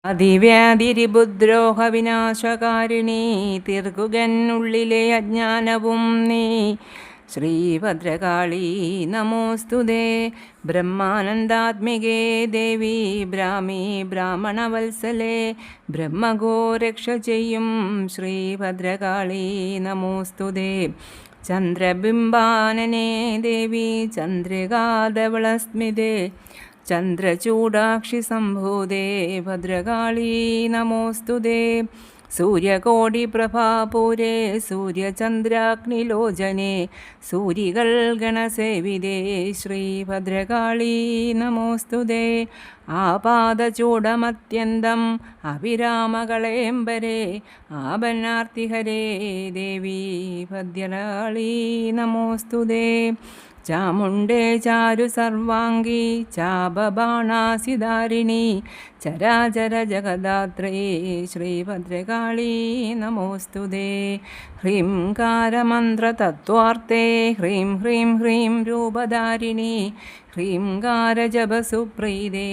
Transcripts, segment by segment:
അതിവ്യാധിരിബുദ്രോഹവിനാശകാരിണീ തീർക്കുകനുള്ളിലെ അജ്ഞാനവും നീ. ശ്രീഭദ്രകാളീ നമോസ്തുതേ. ബ്രഹ്മാനന്ദാത്മികേ ദേവി ബ്രാഹ്മീ ബ്രാഹ്മണവത്സലേ ബ്രഹ്മഗോ രക്ഷ ചെയ്യും ശ്രീഭദ്രകാളീ നമോസ്തുതേ. ചന്ദ്രബിംബാനനേ ദേവി ചന്ദ്രികാധവളസ്മിതേ ചന്ദ്രചൂടാക്ഷി സംഭൂതേ ഭദ്രകാളീ നമോസ്തുതേ. സൂര്യകോടിപ്രഭാപൂരേ സൂര്യചന്ദ്രാഗ്നിലോചനേ സൂരികൾ ഗണസേവിതേ ശ്രീഭദ്രകാളീ നമോസ്തുതേ. ആപാദചൂടമത്യന്തം അവിരാമകളേംബരേ ആപന്നാർത്തിഹരേ ദേവി ഭദ്രകാളീ നമോസ്തുതേ. ചാമുണ്ടേ ചാരു സർവാംഗീ ചാപബാണാസിധാരിണീ ചരാചര ജഗദാത്രേ ശ്രീഭദ്രകാളീ നമോസ്തുതേ. ഹ്രീംകാരമന്ത്രതത്വാർത്തേ ഹ്രീം ഹ്രീം ഹ്രീം രൂപധാരിണീ ഹ്രീംകാരജപസുപ്രീതേ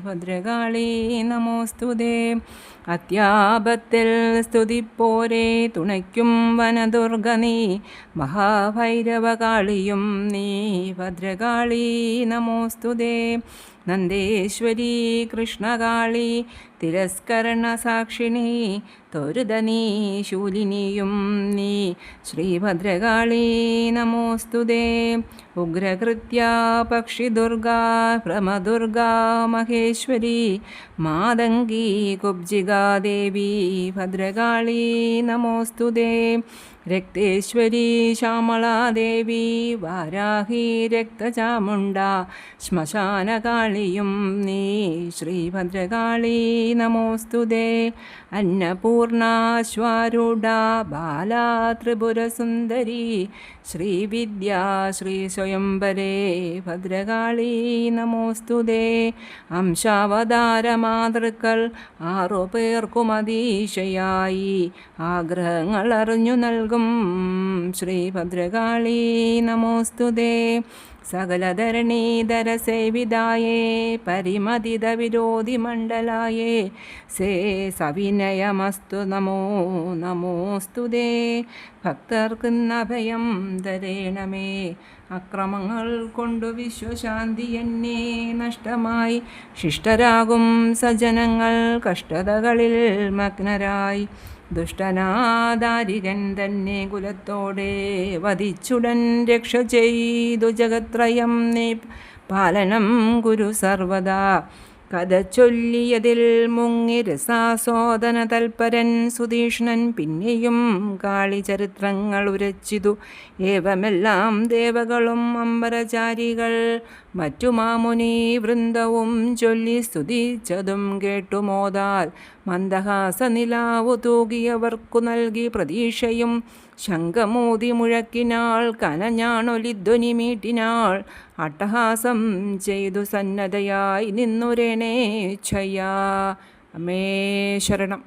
ഭദ്രകാളീ നമോസ്തുതേ. അത്യാപത്തിൽ സ്തുതിപ്പോരെ തുണയ്ക്കും വനദുർഗ നീ മഹാഭൈരവകാളിയും നീ ഭദ്രകാളീ നമോസ്തുതേ. നന്ദേശ്വരീ കൃഷ്ണകാളി തിരസ്കരണസാക്ഷിണീ ത്വരുതനീ ശൂലിനിയും നീ ശ്രീഭദ്രകാളീ നമോസ്തുതേ. ഉഗ്രകൃത്യാ പക്ഷിദുർഗാ ഭ്രമദുർഗാ മഹേശ്വരീ മാതംഗീ കുബ്ജികാദേവി ഭദ്രകാളീ നമോസ്തുതേ. രക്തേശ്വരീ ശ്യാമളാദേവി വാരാഹി രക്തചാമുണ്ടാ ശ്മശാനകാളിയും നീ ശ്രീഭദ്രകാളീ നമോസ്തുതേ. അന്നപൂർണാശ്വാരൂഢാ ബാലാ ത്രിപുരസുന്ദരീ ശ്രീവിദ്യാ ശ്രീസ്വയംവരേ ഭദ്രകാളീ നമോസ്തുതേ. അംശാവതാരമാതൃക്കൾ 6 പേർക്കുമതീശയായി ആഗ്രഹങ്ങൾ അറിഞ്ഞു നൽകും ശ്രീഭദ്രകാളീ നമോസ്തുതേ. സകലധരണീധര സേവിതായേ പരിമതിത വിരോധി മണ്ഡലായേ സേ സവിനയമസ്തു നമോ നമോസ്തുതേ. ഭക്തർക്കുന്നഭയം തരേണമേ അക്രമങ്ങൾ കൊണ്ടു വിശ്വശാന്തി എന്നെ നഷ്ടമായി ശിഷ്ടരാകും സജ്ജനങ്ങൾ കഷ്ടതകളിൽ മഗ്നരായി ദുഷ്ടനാദാരികൻ തന്നെ കുലത്തോടെ വധിച്ചുടൻ രക്ഷ ചെയ്തു ജഗത്രയം നീ പാലനം ഗുരു സർവദാ. കഥ ചൊല്ലിയതിൽ മുങ്ങി രസാസ്വാദന തൽപരൻ സുതീഷ്ണൻ പിന്നെയും കാളിചരിത്രങ്ങൾ ഉരച്ചിതു. ഏവമെല്ലാം ദേവകളും അമ്പരചാരികൾ മറ്റു മാമുനി വൃന്ദവും ചൊല്ലി സ്തുതിച്ചതും കേട്ടുമോദാൽ മന്ദഹാസനിലാവു തൂകിയവർക്കു നൽകി പ്രതീക്ഷയും. ശംഖമൂതി മുഴക്കിനാൾ കനഞ്ഞാണൊലിധ്വനി മീട്ടിനാൾ അട്ടഹാസം ചെയ്തു സന്നദ്ധയായി നിന്നുരേണേച്ഛയാ. അമേ ശരണം.